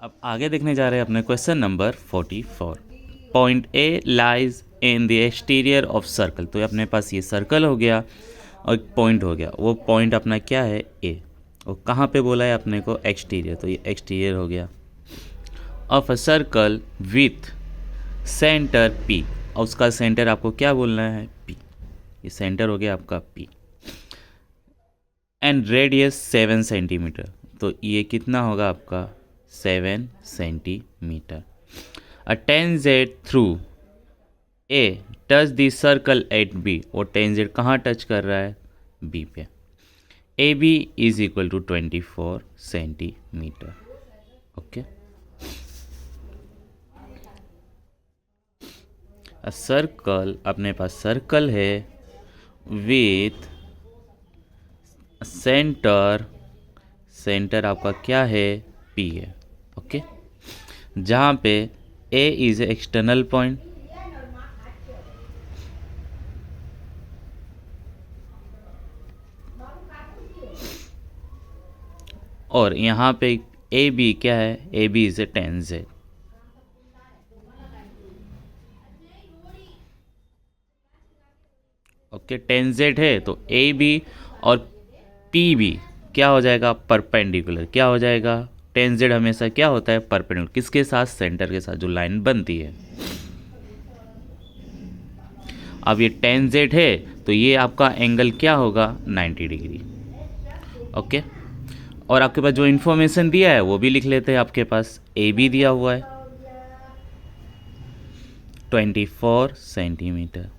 अब आगे देखने जा रहे हैं अपने question number 44। Point A lies in the exterior of circle. तो अपने पास ये सर्कल हो गया और एक पॉइंट हो गया। वो पॉइंट अपना क्या है? ए। और कहाँ पे बोला है अपने को? एक्सटीरियर। तो ये एक्सटीरियर हो गया of a circle with centre P. और उसका सेंटर आपको क्या बोलना है? पी। ये सेंटर हो गया आपका पी। And radius 7 centimetre. तो ये कितना होगा आपका? 7 centimetre. A tangent through A touch the circle at B. वो टेंजेंट कहाँ टच कर रहा है? बी पे। A B is equal to 24 centimetre. Okay. A circle, अपने पास सर्कल है विथ सेंटर। सेंटर आपका क्या है? पी है। ओके। जहाँ पे ए इज एक्सटर्नल पॉइंट, और यहाँ पे ए बी क्या है? A B is a tangent. Okay, tangent है तो ए बी और पी बी क्या हो जाएगा? परपेंडिकुलर। क्या हो जाएगा? टेंजेंट हमेशा क्या होता है? परपेंडिकुलर। किसके साथ? सेंटर के साथ जो लाइन बनती है। अब ये टेंजेंट है तो ये आपका एंगल क्या होगा? 90 डिग्री। ओके। और आपके पास जो इन्फॉर्मेशन दिया है वो भी लिख लेते हैं। आपके पास ए बी दिया हुआ है 24 सेंटीमीटर,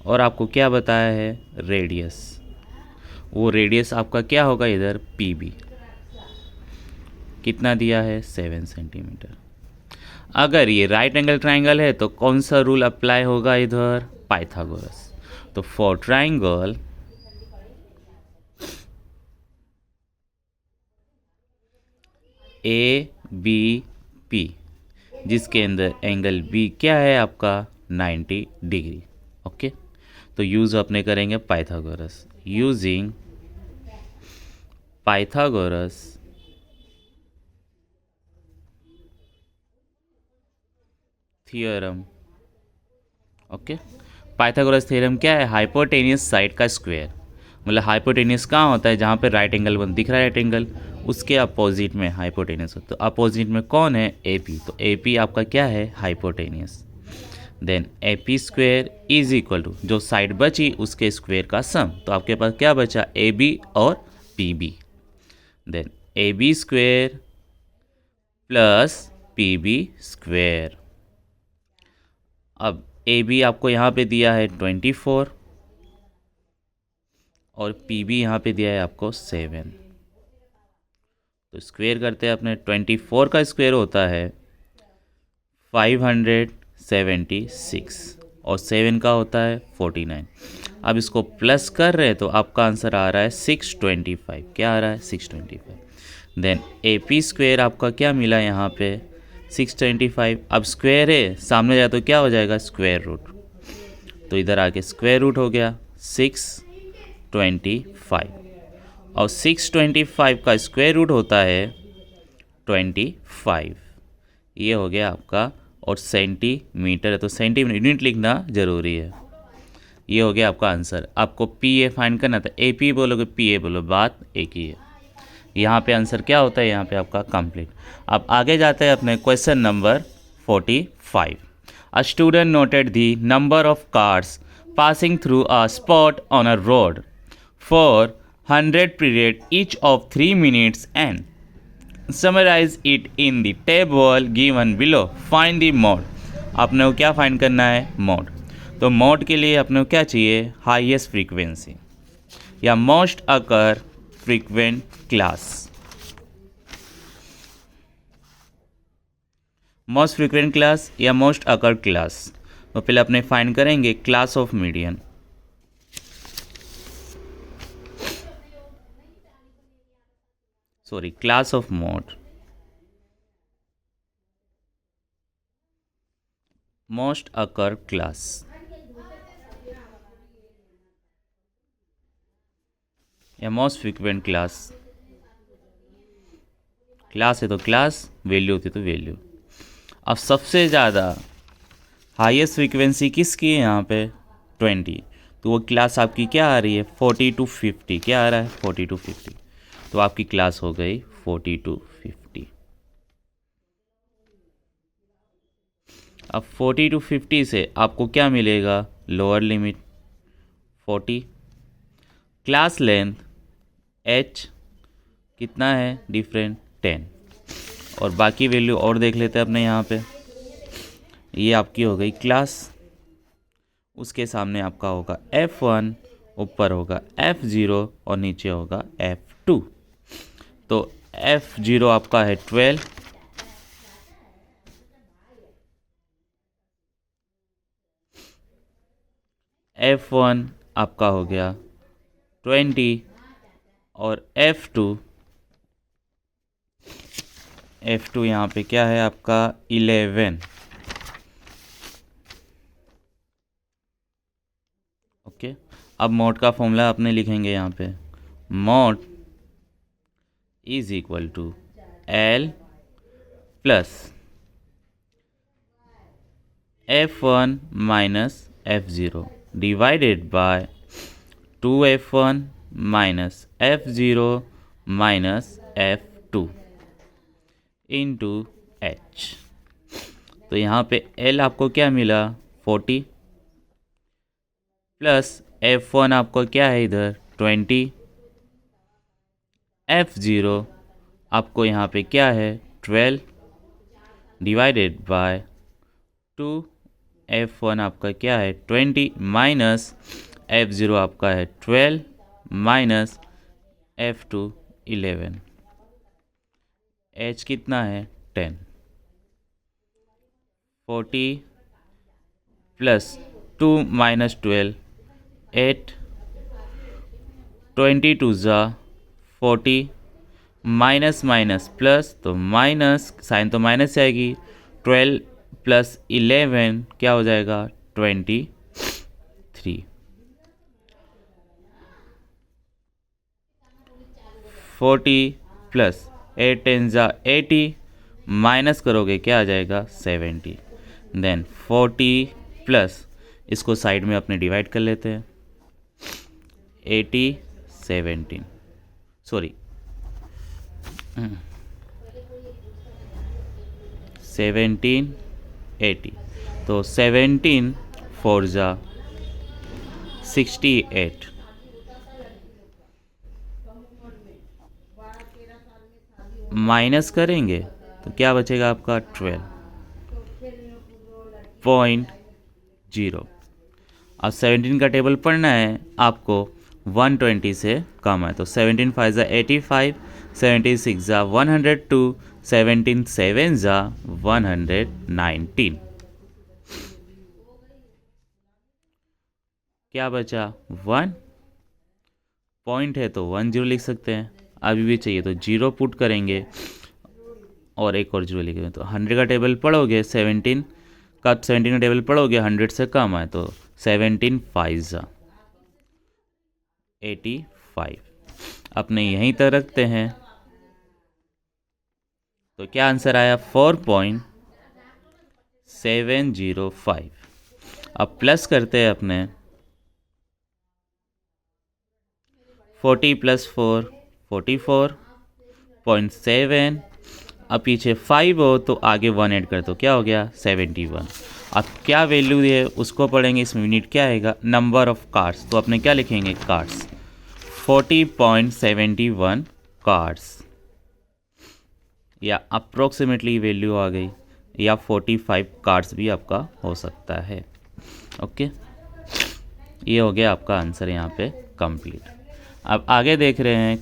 और आपको क्या बताया है? रेडियस। वो रेडियस आपका क्या होगा इधर? P B. कितना दिया है? 7 सेंटीमीटर। अगर ये राइट एंगल ट्राइंगल है तो कौन सा रूल अप्लाई होगा इधर? पाइथागोरस। तो for triangle A B P, जिसके अंदर एंगल बी क्या है आपका? 90 डिग्री। ओके। तो यूज अपने करेंगे Pythagoras. Using Pythagoras theorem. Okay. Pythagoras theorem क्या है? हाइपोटेनियस साइड का स्क्वायर। मतलब हाइपोटेनियस कहाँ होता है? जहाँ पे राइट एंगल बन दिख रहा है, राइट एंगल, उसके अपोजिट में हाइपोटेनियस होता है। तो अपोजिट में कौन है? A P. तो ए पी आपका क्या है? Hypotenuse. Then A P square is equal to, जो साइड बची उसके स्क्वेयर का सम। तो आपके पास क्या बचा? ए बी और P B. Then A B square plus P B square. अब ए बी आपको यहाँ पे दिया है 24 और पी बी यहाँ पे दिया है आपको 7। तो स्क्वेयर करते हैं अपने। 24 का स्क्वेयर होता है 576 और 7 का होता है 49। अब इसको प्लस कर रहे हैं तो आपका आंसर आ रहा है 625। क्या आ रहा है? 625। देन ए पी स्क्वेयर आपका क्या मिला यहाँ पे? 625। अब स्क्वेयर है, सामने जाए तो क्या हो जाएगा? Square root. तो इधर आके स्क्वायर रूट हो गया 625, और 625 का स्क्वायर रूट होता है 25। ये हो गया आपका। और सेंटीमीटर है तो सेंटीमीटर यूनिट लिखना जरूरी है। ये हो गया आपका आंसर। आपको पी ए फाइंड करना था। ए पी बोलोगे, पी ए बोलो, बात एक ही है। यहाँ पे आंसर क्या होता है? यहाँ पे आपका कंप्लीट। अब आगे जाते हैं अपने question number 45। A student noted the number of cars passing through a spot on a road for 100 period each of 3 minutes and summarize it in the table given below. Find the mode. अपने को क्या find करना है? Mode. तो mode के लिए अपने को क्या चाहिए? हाईएस्ट फ्रीक्वेंसी या most occur frequent class. Most frequent class या मोस्ट अकर क्लास। तो पहले अपने फाइंड करेंगे class of median. Sorry, class of mode. Most occur class या मोस्ट फ्रीक्वेंट क्लास। क्लास है तो क्लास, वैल्यू होती तो वैल्यू। अब सबसे ज़्यादा हाईएस्ट फ्रीक्वेंसी किसकी है यहाँ पे? 20। तो वो क्लास आपकी क्या आ रही है? 40 to 50। क्या आ रहा है? 40 to 50। तो आपकी क्लास हो गई 40 to 50। अब 40 to 50 से आपको क्या मिलेगा? Lower limit 40। Class length h कितना है डिफरेंट? 10। और बाकी वैल्यू और देख लेते हैं अपने यहाँ पे। ये आपकी हो गई क्लास, उसके सामने आपका होगा F1, ऊपर होगा F0 और नीचे होगा F2। तो F0 आपका है 12, F1 आपका हो गया 20 और F2 यहाँ पे क्या है आपका? 11। ओके, अब मोड का फॉर्मूला अपने लिखेंगे यहाँ पे। Mode is equal to L plus F1 minus F0 divided by 2F1 minus F0 minus F2 into H। तो यहाँ पे L आपको क्या मिला? 40 प्लस F1 आपको क्या है इधर? 20। F0 आपको यहाँ पे क्या है? 12 डिवाइडेड बाय 2। F1 आपका क्या है? 20 माइनस F0 आपका है 12 माइनस F2 11। H कितना है? 10। 40 प्लस 2 माइनस 12 8। 22 ज़ा 40 माइनस माइनस प्लस, तो माइनस साइन तो माइनस आएगी। 12 प्लस 11 क्या हो जाएगा? 23। 40 प्लस 8 10 ज़ा 80 माइनस करोगे क्या आ जाएगा? 70। देन 40 प्लस, इसको साइड में अपने डिवाइड कर लेते हैं। 80 17 सॉरी 17 80। तो 17 4 ज़ा 68। माइनस करेंगे तो क्या बचेगा आपका? 12.0। अब 17 का टेबल पढ़ना है आपको 120 से कम है। तो 17 5 ज़ा 85, 76 ज़ा 102, 17 7 ज़ा 119। क्या बचा? 1 पॉइंट है तो 10 लिख सकते हैं। अभी भी चाहिए तो 0 पुट करेंगे और एक और 0 लिखेंगे। तो 100 का टेबल पढ़ोगे 17 का 17 का टेबल पढ़ोगे 100 से कम है तो 17 5 ज़ा 85। अपने यहीं तक रखते हैं। तो क्या आंसर आया? 4.705। अब प्लस करते हैं अपने 40 प्लस 4 44.7। अब पीछे 5 हो तो आगे 1 ऐड कर दो, क्या हो गया? 71। अब क्या वैल्यू है उसको पढ़ेंगे। इसमें यूनिट क्या आएगा? Number of cards. तो अपने क्या लिखेंगे? कार्ड्स। 40.71 कार्ड्स, या अप्रोक्सीमेटली वैल्यू आ गई, या 45 कार्ड्स भी आपका हो सकता है। ओके, ये हो गया आपका आंसर यहाँ पे कंप्लीट। अब आगे देख रहे हैं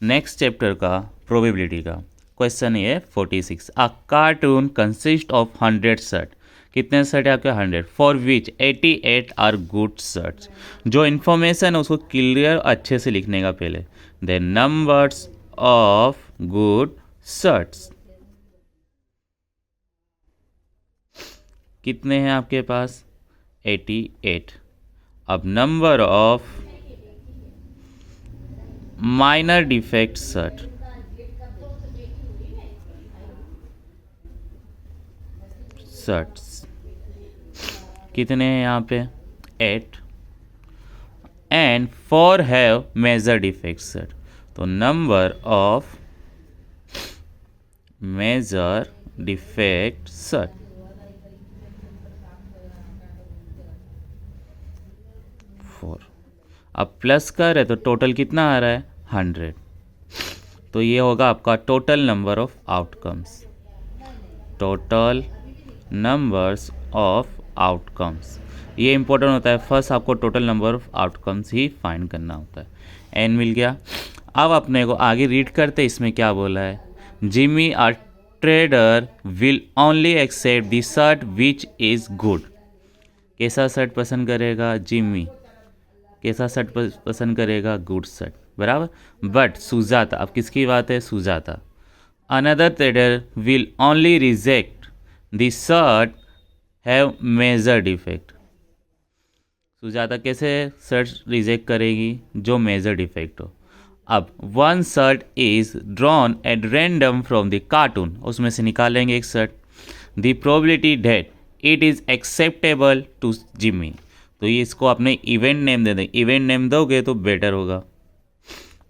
नेक्स्ट चैप्टर का प्रोबेबिलिटी का क्वेश्चन। ये 46। A cartoon consist of 100 shirt. कितने शर्ट है आपके? 100। For which 88 are good shirts. जो इन्फॉर्मेशन है उसको क्लियर अच्छे से लिखने का पहले। The numbers of good shirts कितने हैं आपके पास? 88। अब number of minor defect shirt shirts कितने हैं यहाँ पे 8 and 4 have major defect set. तो number of major defect set 4। अब प्लस कर है तो टोटल कितना आ रहा है 100। तो ये होगा आपका total number of outcomes, total numbers of outcomes. ये इंपॉर्टेंट होता है, फर्स्ट आपको total number of outcomes he find करना होता है। एन मिल गया। अब अपने को आगे रीड करते इसमें क्या बोला है, Jimmy are trader will only accept the shirt which is good. कैसा शर्ट पसंद करेगा जिमी, कैसा शर्ट पसंद करेगा गुड शर्ट, बराबर। बट सुजाता, अब किसकी बात है Sujata, another trader will only reject the shirt have major defect. Sujata कैसे शर्ट रिजेक्ट करेगी, जो मेजर डिफेक्ट हो। अब one shirt is drawn at random from the cartoon, उसमें से निकालेंगे एक shirt. The probability that it is acceptable to Jimmy. तो ये इसको अपने इवेंट नेम दे देंगे, इवेंट नेम दोगे तो बेटर होगा।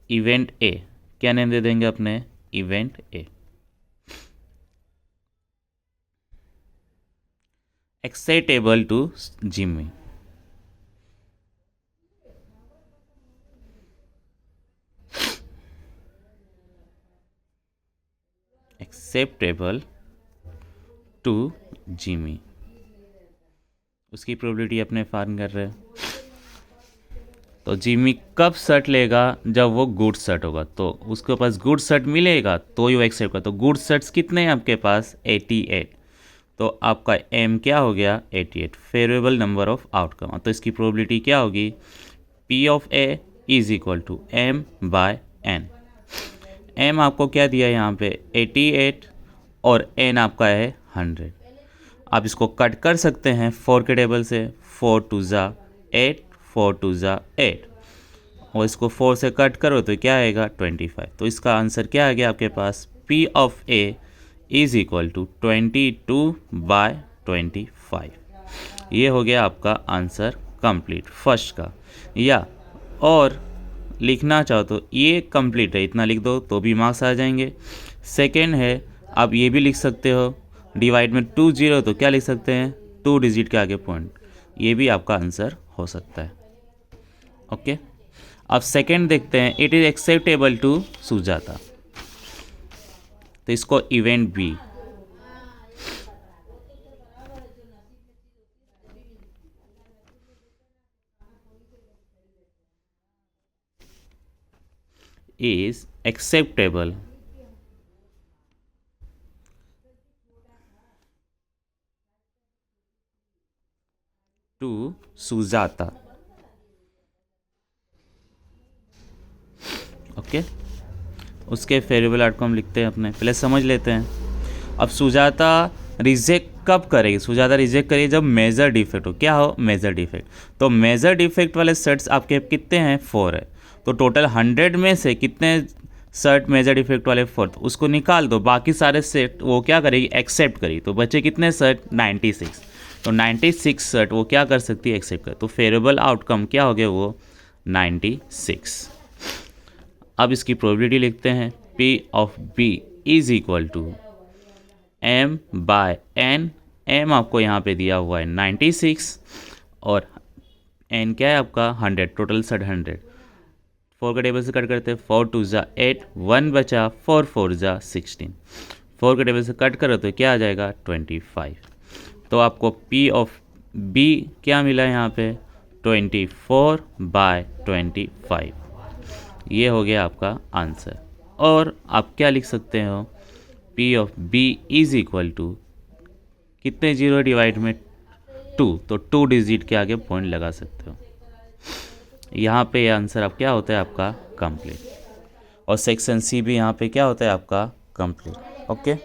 इवेंट ए, क्या नेम दे देंगे अपने, event A. Acceptable to Jimmy, acceptable to Jimmy, उसकी प्रोबेबिलिटी अपने फाइंड कर रहे हैं। तो जिमी कब शर्ट लेगा, जब वो गुड शर्ट होगा, तो उसके पास गुड शर्ट मिलेगा तो ही वो एक्सेप्ट कर। तो गुड शर्ट्स कितने हैं आपके पास 88। तो आपका एम क्या हो गया 88, फेवरेबल नंबर ऑफ आउटकम। तो इसकी प्रोबेबिलिटी क्या होगी, P of A is equal to M by N. M आपको क्या दिया है यहाँ पे 88 और एन आपका है 100। आप इसको कट कर सकते हैं 4 के टेबल से, 4 2 ज़ा 8, 4 2 ज़ा 8, और इसको 4 से कट करो तो क्या आएगा 25। तो इसका आंसर क्या आ गया आपके पास, P of A is equal to 22/25। ये हो गया आपका आंसर कंप्लीट फर्स्ट का। या और लिखना चाहो तो ये कंप्लीट है, इतना लिख दो तो भी मार्क्स आ जाएंगे। सेकेंड है, आप ये भी लिख सकते हो डिवाइड में 2 0, तो क्या लिख सकते हैं 2 डिजिट के आगे पॉइंट, ये भी आपका आंसर हो सकता है। ओके, अब सेकेंड देखते हैं, it is acceptable to Sujata. तो इसको event B, is acceptable to Sujata। Okay, उसके फेवरेबल आउटकम लिखते हैं अपने, पहले समझ लेते हैं। अब सुजाता रिजेक्ट कब करेगी, सुजाता रिजेक्ट करेगी जब मेजर डिफेक्ट हो। क्या हो मेजर डिफेक्ट, तो मेजर डिफेक्ट वाले सेट्स आपके कितने हैं 4 है। तो टोटल 100 में से कितने सेट मेजर डिफेक्ट वाले 4, तो उसको निकाल दो, बाकी सारे सेट वो क्या करेगी एक्सेप्ट करेगी। तो बचे कितने सेट 96। तो 96 सेट वो क्या कर सकती है एक्सेप्ट कर। तो फेवरेबल आउटकम क्या हो गया वो 96। अब इसकी प्रोबेबिलिटी लिखते हैं, P of B is equal to M by N। M आपको यहाँ पे दिया हुआ है 96 और N क्या है आपका 100, टोटल सेट 100। 4 के टेबल से कट करते हैं, 4 2 ज़ा 8, 1 बचा, 4 4 ज़ा 16। 4 के टेबल से कट करो तो क्या आ जाएगा 25। तो आपको P ऑफ B क्या मिला है यहाँ पे 24/25। ये हो गया आपका आंसर। और आप क्या लिख सकते हो, P of B is equal to कितने जीरो डिवाइड में 2, तो 2 डिजिट के आगे पॉइंट लगा सकते हो। यहाँ पे ये आंसर अब क्या होता है आपका कंप्लीट, और सेक्शन सी भी यहाँ पे क्या होता है आपका कंप्लीट। ओके।